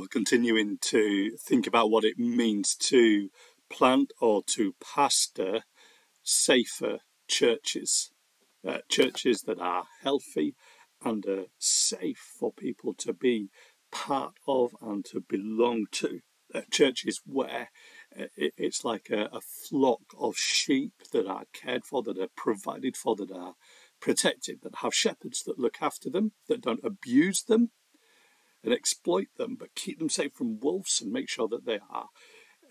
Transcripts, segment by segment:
We're continuing to think about what it means to plant or to pastor safer churches, churches that are healthy and are safe for people to be part of and to belong to. Churches where it's like a flock of sheep that are cared for, that are provided for, that are protected, that have shepherds that look after them, that don't abuse them and exploit them, but keep them safe from wolves and make sure that they are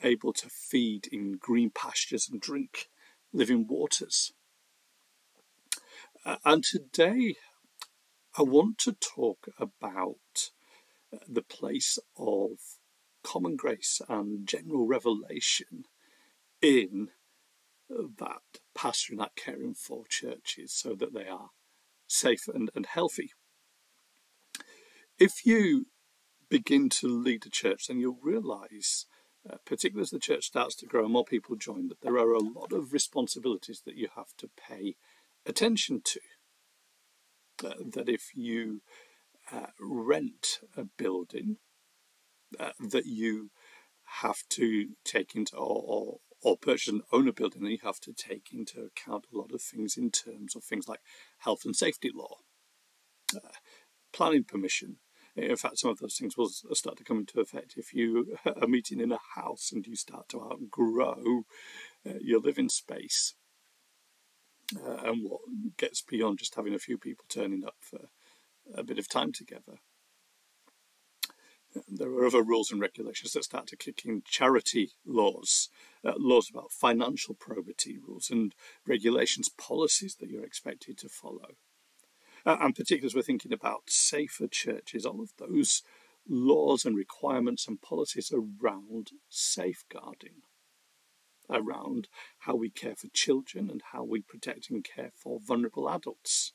able to feed in green pastures and drink living waters. And today I want to talk about the place of common grace and general revelation in that pastoring, that caring for churches so that they are safe and healthy. If you begin to lead a church, then you'll realise, particularly as the church starts to grow and more people join, that there are a lot of responsibilities that you have to pay attention to. That if you rent a building, that you have to take into, or purchase and own a building, then you have to take into account a lot of things in terms of things like health and safety law, planning permission. In fact, some of those things will start to come into effect if you are meeting in a house and you start to outgrow your living space. And what gets beyond just having a few people turning up for a bit of time together. There are other rules and regulations that start to kick in: charity laws, laws about financial probity, rules and regulations, policies that you're expected to follow. And particularly as we're thinking about safer churches, all of those laws and requirements and policies around safeguarding, around how we care for children and how we protect and care for vulnerable adults.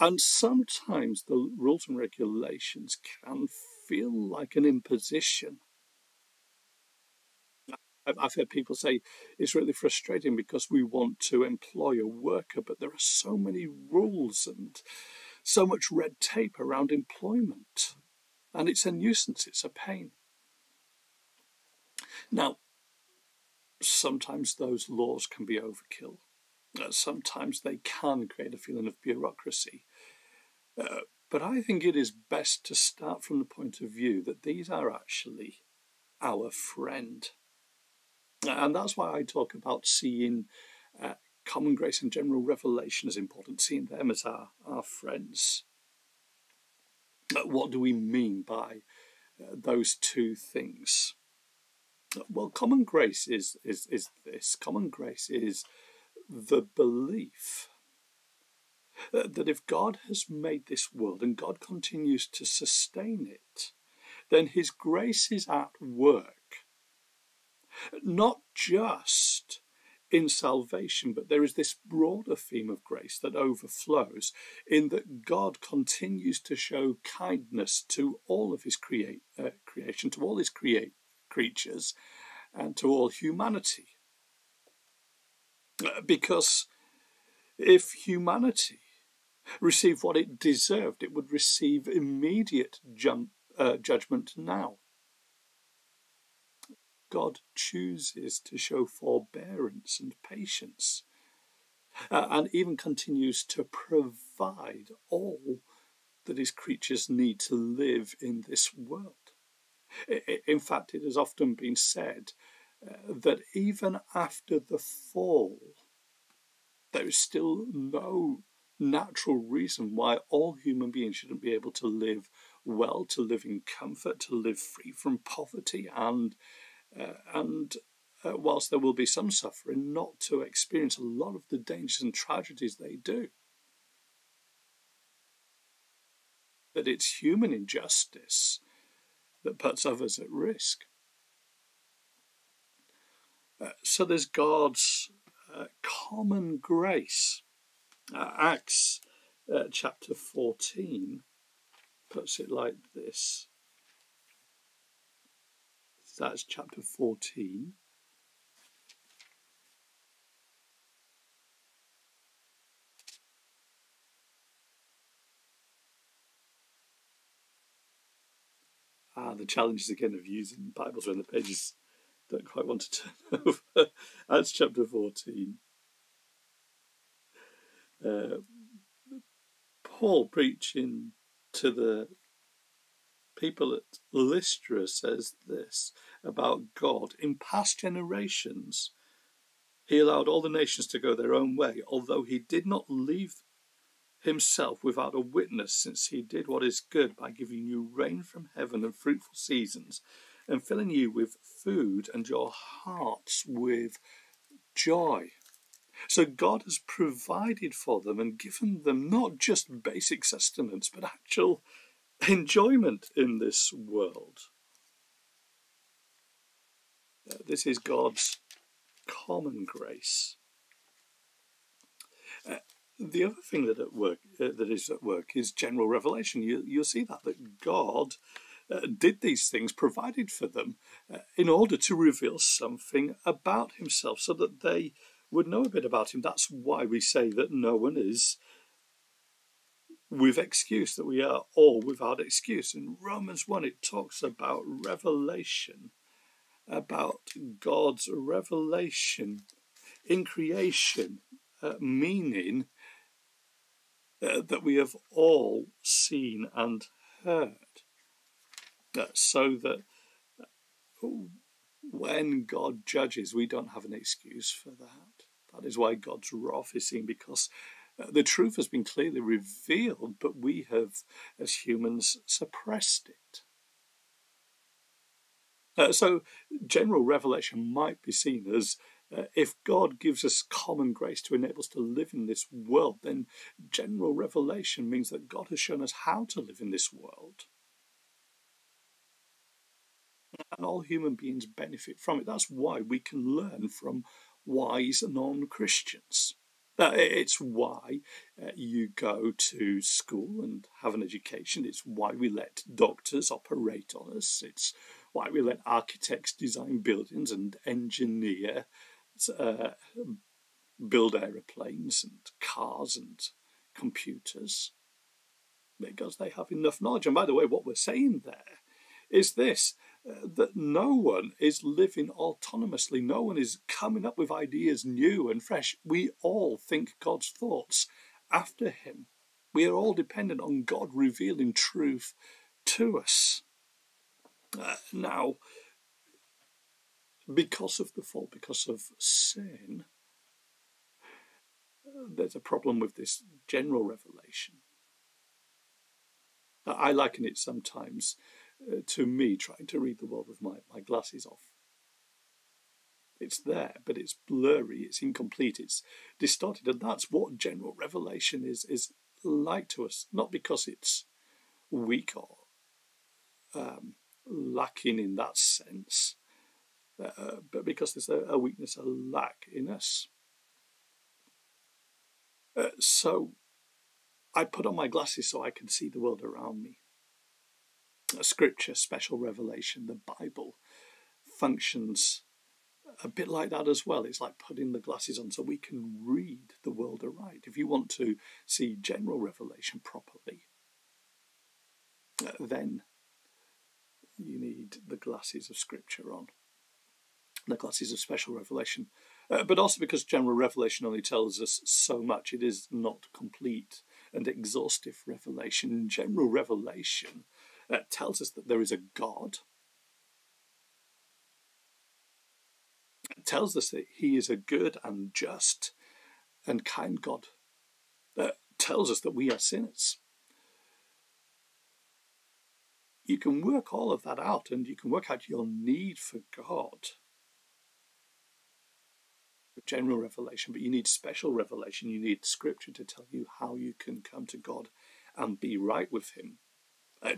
And sometimes the rules and regulations can feel like an imposition. I've heard people say it's really frustrating because we want to employ a worker, but there are so many rules and so much red tape around employment. And it's a nuisance, it's a pain. Now, sometimes those laws can be overkill. Sometimes they can create a feeling of bureaucracy. But I think it is best to start from the point of view that these are actually our friend. And that's why I talk about seeing common grace and general revelation as important, seeing them as our friends. What do we mean by those two things? Well, common grace is this. Common grace is the belief that if God has made this world and God continues to sustain it, then his grace is at work. Not just in salvation, but there is this broader theme of grace that overflows in that God continues to show kindness to all of his creation, to all his creatures, and to all humanity. Because if humanity received what it deserved, it would receive immediate judgment now. God chooses to show forbearance and patience, and even continues to provide all that his creatures need to live in this world. In fact, it has often been said that even after the fall, there is still no natural reason why all human beings shouldn't be able to live well, to live in comfort, to live free from poverty, and whilst there will be some suffering, not to experience a lot of the dangers and tragedies they do. That it's human injustice that puts others at risk. So there's God's common grace. Acts chapter 14 puts it like this. That's chapter 14. The challenge is again of using Bibles when the pages don't quite want to turn over. Acts chapter 14. Paul preaching to the people at Lystra says this about God. In past generations, he allowed all the nations to go their own way, although he did not leave himself without a witness, since he did what is good by giving you rain from heaven and fruitful seasons, and filling you with food and your hearts with joy. So God has provided for them and given them not just basic sustenance, but actual enjoyment in this world. This is God's common grace. The other thing that is at work is general revelation. You'll see that God did these things, provided for them, in order to reveal something about himself, so that they would know a bit about him. That's why we say that no one is with excuse, that we are all without excuse. In Romans 1, it talks about revelation, about God's revelation in creation, meaning that we have all seen and heard. So that when God judges, we don't have an excuse for that. That is why God's wrath is seen, because the truth has been clearly revealed, but we have, as humans, suppressed it. So general revelation might be seen as, if God gives us common grace to enable us to live in this world, then general revelation means that God has shown us how to live in this world. And all human beings benefit from it. That's why we can learn from wise non-Christians. It's why you go to school and have an education. It's why we let doctors operate on us. It's why we let architects design buildings and engineer, build aeroplanes and cars and computers, because they have enough knowledge. And by the way, what we're saying there is this, that no one is living autonomously. No one is coming up with ideas new and fresh. We all think God's thoughts after him. We are all dependent on God revealing truth to us. Now, because of the fall, because of sin, there's a problem with this general revelation. I liken it sometimes to me trying to read the world with my glasses off. It's there, but it's blurry, it's incomplete, it's distorted, and that's what general revelation is like to us. Not because it's weak or lacking in that sense, but because there's a weakness, a lack in us. So I put on my glasses so I can see the world around me. Scripture, special revelation, the Bible functions a bit like that as well. It's like putting the glasses on so we can read the world aright. If you want to see general revelation properly, then you need the glasses of Scripture on, the glasses of special revelation. But also because general revelation only tells us so much, it is not complete and exhaustive revelation. General revelation tells us that there is a God. It tells us that he is a good and just and kind God. Tells us that we are sinners. You can work all of that out, and you can work out your need for God with general revelation, but you need special revelation. You need Scripture to tell you how you can come to God and be right with him.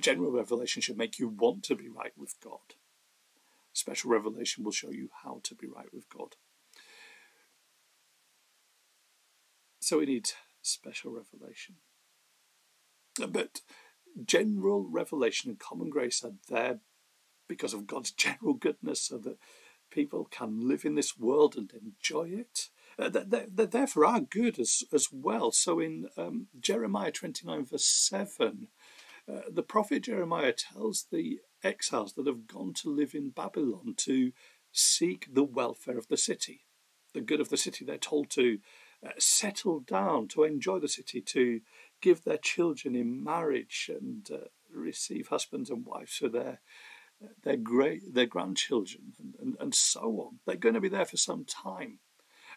General revelation should make you want to be right with God. Special revelation will show you how to be right with God. So we need special revelation. But general revelation and common grace are there because of God's general goodness, so that people can live in this world and enjoy it. They're there for our good as well. So in Jeremiah 29 verse 7, the prophet Jeremiah tells the exiles that have gone to live in Babylon to seek the welfare of the city, the good of the city. They're told to settle down, to enjoy the city, to give their children in marriage and receive husbands and wives for their grandchildren and so on. They're going to be there for some time.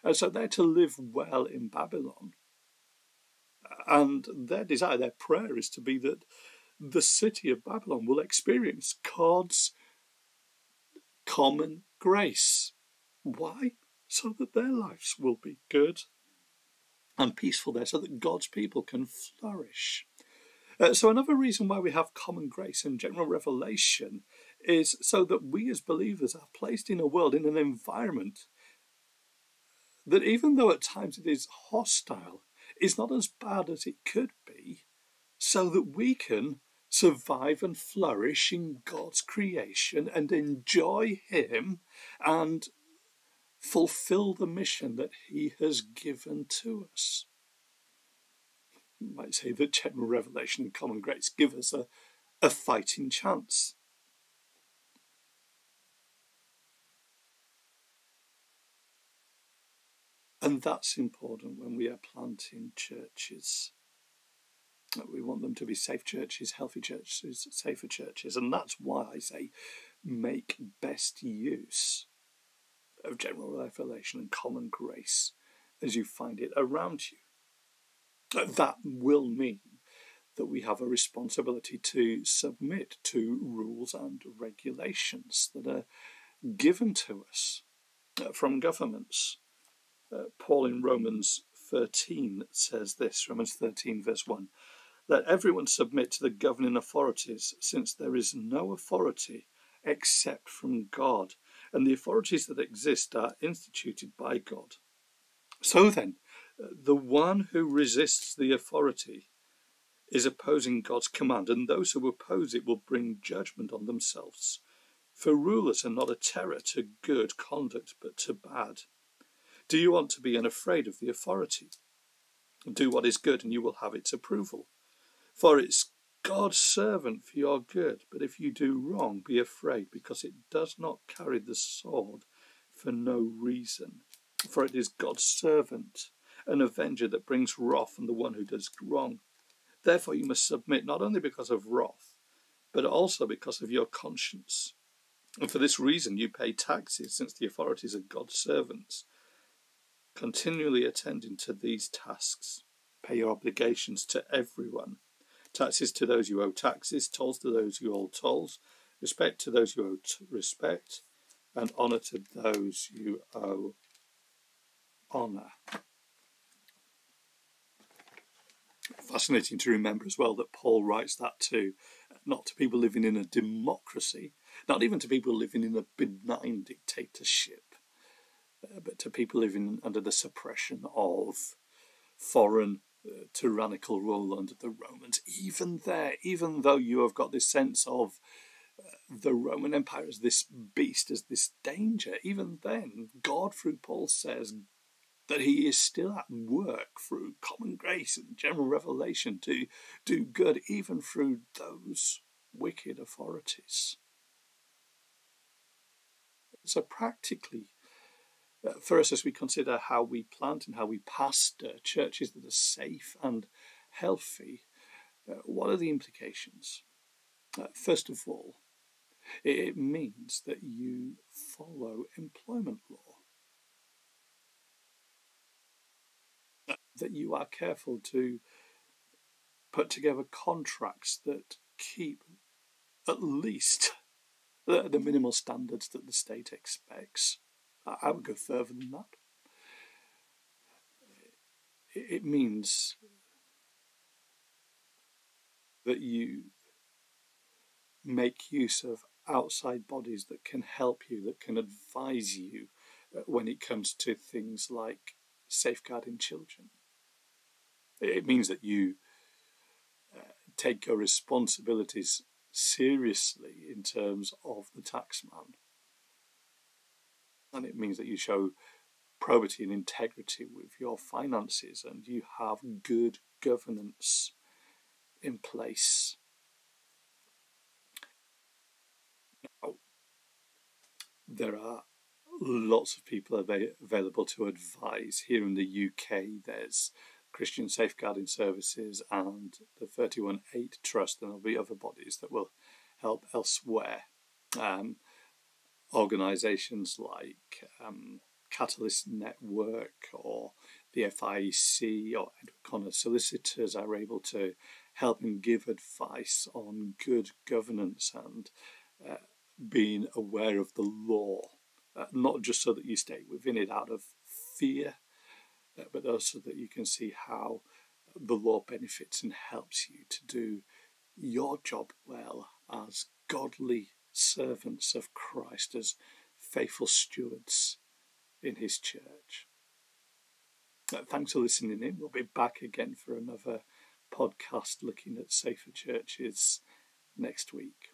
And so they're to live well in Babylon. And their desire, their prayer is to be that the city of Babylon will experience God's common grace. Why? So that their lives will be good and peaceful there, so that God's people can flourish. So another reason why we have common grace and general revelation is so that we as believers are placed in a world, in an environment that, even though at times it is hostile, is not as bad as it could be, so that we can survive and flourish in God's creation and enjoy Him and fulfill the mission that He has given to us. You might say that general revelation and common grace give us a fighting chance. And that's important when we are planting churches. We want them to be safe churches, healthy churches, safer churches. And that's why I say make best use of general revelation and common grace as you find it around you. That will mean that we have a responsibility to submit to rules and regulations that are given to us from governments. Paul in Romans 13 says this, Romans 13 verse 1, "Let everyone submit to the governing authorities, since there is no authority except from God, and the authorities that exist are instituted by God." So then, the one who resists the authority is opposing God's command, and those who oppose it will bring judgment on themselves. For rulers are not a terror to good conduct, but to bad. Do you want to be unafraid of the authority? Do what is good, and you will have its approval. For it's God's servant for your good. But if you do wrong, be afraid, because it does not carry the sword for no reason. For it is God's servant, an avenger that brings wrath on the one who does wrong. Therefore you must submit, not only because of wrath, but also because of your conscience. And for this reason you pay taxes, since the authorities are God's servants. Continually attending to these tasks. Pay your obligations to everyone. Taxes to those you owe taxes, tolls to those you owe tolls, respect to those you owe respect, and honour to those you owe honour. Fascinating to remember as well that Paul writes that to, not to people living in a democracy, not even to people living in a benign dictatorship, but to people living under the suppression of foreign tyrannical rule under the Romans. Even there, even though you have got this sense of the Roman Empire as this beast, as this danger, even then, God through Paul says that He is still at work through common grace and general revelation to do good, even through those wicked authorities. So practically, for us, as we consider how we plant and how we pastor churches that are safe and healthy, what are the implications? First of all, it means that you follow employment law, that you are careful to put together contracts that keep at least the minimal standards that the state expects. I would go further than that. It means that you make use of outside bodies that can help you, that can advise you when it comes to things like safeguarding children. It means that you take your responsibilities seriously in terms of the taxman. And it means that you show probity and integrity with your finances, and you have good governance in place. There are lots of people available to advise. Here in the UK, there's Christian Safeguarding Services and the 31/8 Trust, and there'll be other bodies that will help elsewhere. Organisations like Catalyst Network or the FIEC or Edward Connor Solicitors are able to help and give advice on good governance and being aware of the law, not just so that you stay within it out of fear, but also that you can see how the law benefits and helps you to do your job well as godly servants of Christ, as faithful stewards in his church. Thanks for listening in. We'll be back again for another podcast looking at safer churches next week.